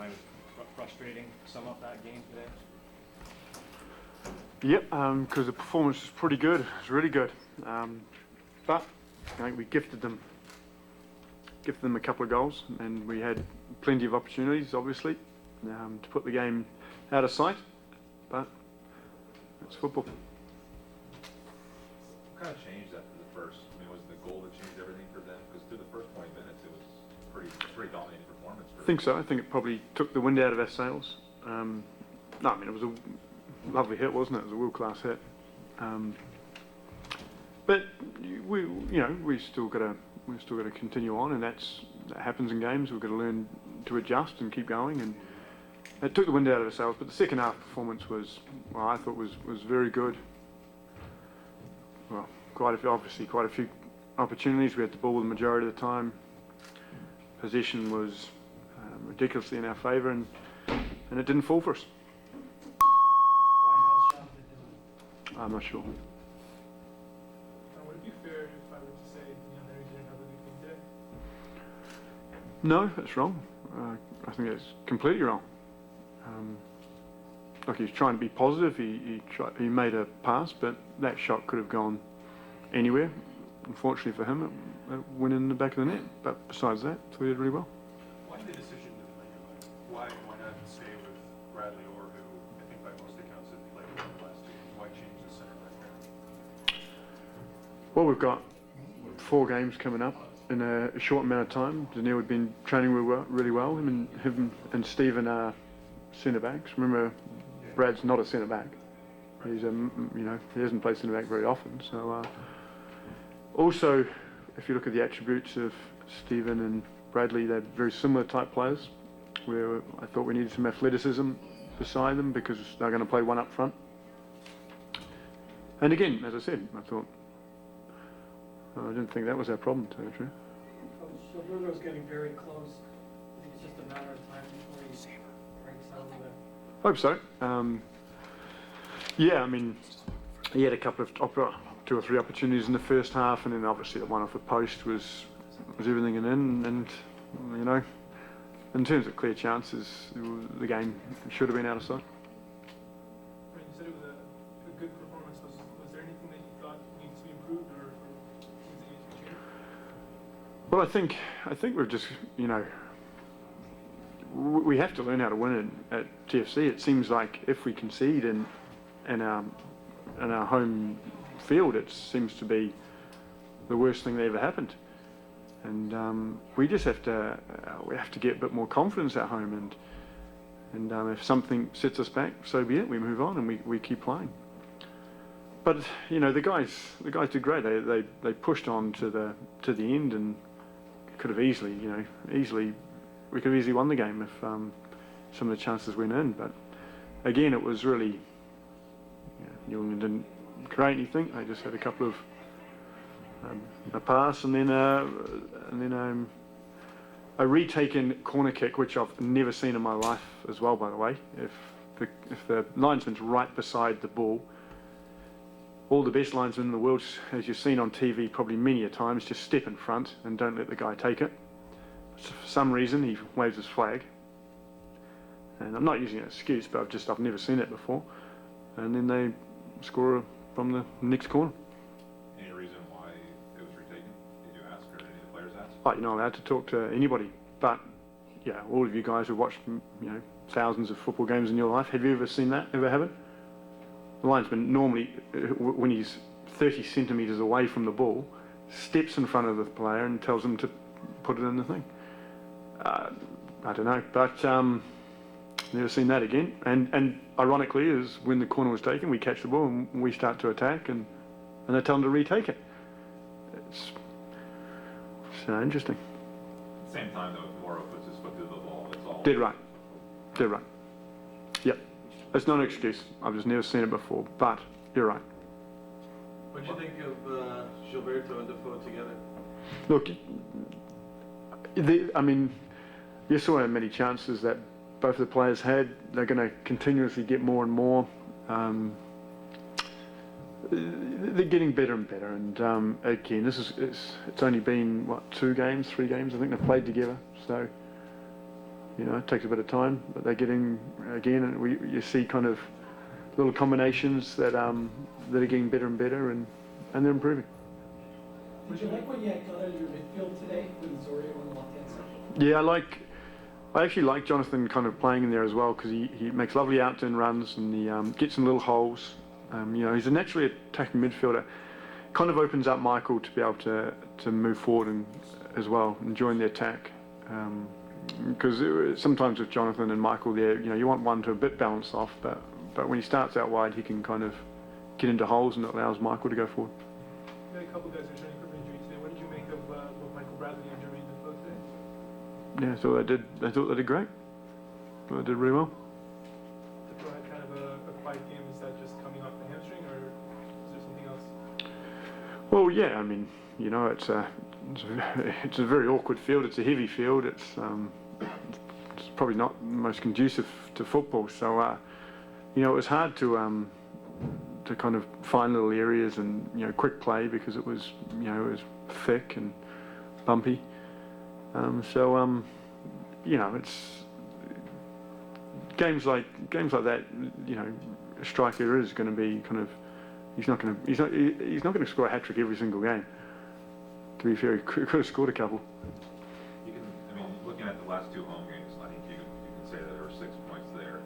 find frustrating to sum up that game today? Yep, because the performance was pretty good. It was really good. But I think we gifted them a couple of goals, and we had plenty of opportunities, obviously, to put the game out of sight. But it's football. What kind of changed after the first? I mean, was the goal that changed everything for them? Because through the first 20 minutes, it was pretty dominating performance. I think so. I think it probably took the wind out of our sails. No, I mean, it was a lovely hit, wasn't it? It was a world-class hit. But we still got to continue on, and that happens in games. We've got to learn to adjust and keep going. And it took the wind out of our sails. But the second half performance I thought was very good. Well, quite a few opportunities. We had the ball the majority of the time. Possession was ridiculously in our favour, and it didn't fall for us. I'm not sure. Would it be fair if I were to say Larry didn't have a good game today? No, that's wrong. I think that's completely wrong. Look, he's trying to be positive. He made a pass, but that shot could have gone anywhere. Unfortunately for him, it went in the back of the net. But besides that, he did really well. Why the decision to why not stay with Bradley, or who I think by most accounts had played well the last 2 games? Why change the center back there? Well, we've got 4 games coming up in a short amount of time. Daniil had been training really well. Him and Stephen are centre backs. Remember, Brad's not a centre back. He's he doesn't play centre back very often. So also, if you look at the attributes of Stephen and Bradley, they're very similar type players. Where I thought we needed some athleticism beside them because they're going to play one up front. And again, as I said, I didn't think that was our problem, to tell you the truth. So Bruno's getting very close. I think it's just a matter of time before he breaks out of it. Hope so. Yeah, I mean, he had a couple of 2 or 3 opportunities in the first half, and then obviously the one off the post was everything in. And in terms of clear chances, the game should have been out of sight. You said it was a good performance. Was there anything that you thought needs to be improved, or things that need to be changed? Well, I think we've just, we have to learn how to win at TFC. It seems like if we concede in our home field, it seems to be the worst thing that ever happened. And we just have to get a bit more confidence at home. And if something sets us back, so be it. We move on and we keep playing. But the guys did great. They pushed on to the end and could have easily we could have easily won the game if some of the chances went in. But again, it was really New England didn't create anything. They just had a couple of a pass and then a retaken corner kick, which I've never seen in my life as well, by the way. If the linesman's right beside the ball, all the best linesmen in the world, as you've seen on TV probably many a times, just step in front and don't let the guy take it. So for some reason he waves his flag, and I'm not using an excuse, but I've never seen it before. And then they score from the next corner. Any reason why it was retaken? Did you ask, or any of the players ask? You're not allowed to talk to anybody, but yeah, all of you guys have watched thousands of football games in your life. Have you ever seen that ever happen? The linesman normally, when he's 30 centimetres away from the ball, steps in front of the player and tells him to put it in the thing. I don't know, but never seen that again. And ironically, is when the corner was taken, we catch the ball and we start to attack, and they tell them to retake it. It's interesting. At the same time, though, if Morrow puts his foot through the ball, it's all... Dead right. Yep. It's not an excuse. I've just never seen it before, but you're right. What do you think of Gilberto and Defoe together? Look, you saw how many chances that both the players had. They're going to continuously get more and more. They're getting better and better. And again, it's only been 3 games I think they've played together. So You know, it takes a bit of time, but they're getting, again, and you see kind of little combinations that that are getting better and better, and they're improving. Did you like what you had got out of your midfield today with Zorio on the left-hand side? Yeah, I actually like Jonathan kind of playing in there as well, because he makes lovely out-turn runs, and he gets in little holes. You know, he's a naturally attacking midfielder. Kind of opens up Michael to be able to move forward and as well and join the attack. Because sometimes with Jonathan and Michael there, you know, you want one to a bit balance off, but when he starts out wide, he can kind of get into holes, and it allows Michael to go forward. You had a couple guys returning from injury today. What did you make of Michael Bradley injury in both today? Yeah, I thought they did great. I thought they did really well. Did had kind of a quiet game? Is that just coming off the hamstring, or is there something else? Well, yeah, I mean, you know, it's a very awkward field. It's a heavy field. It's probably not the most conducive to football. So, you know, it was hard to kind of find little areas and, you know, quick play, because it was, you know, it was thick and bumpy. You know, it's games like that. You know, a striker is going to be kind of, he's not going to score a hat trick every single game. To be fair, he could have scored a couple. You can, I mean, looking at the last two home games, I think you can say that there were 6 points there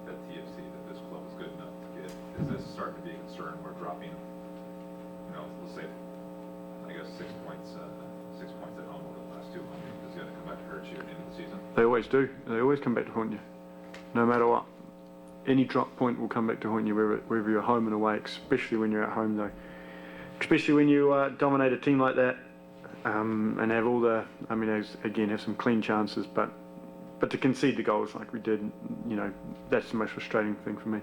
at TFC that this club was good enough to get. Is this starting to be a concern? We're dropping, you know, let's say, I guess 6 points at home over the last two home games. Is it going to come back to hurt you at the end of the season? They always do. They always come back to haunt you, no matter what. Any drop point will come back to haunt you wherever you're home and away, especially when you're at home, though. Especially when you dominate a team like that, and have all the, I mean, have some clean chances, but to concede the goals like we did, you know, that's the most frustrating thing for me.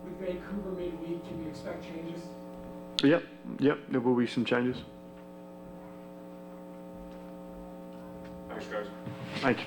With Vancouver midweek, can we expect changes? Yep, there will be some changes. Thanks, guys. Thank you.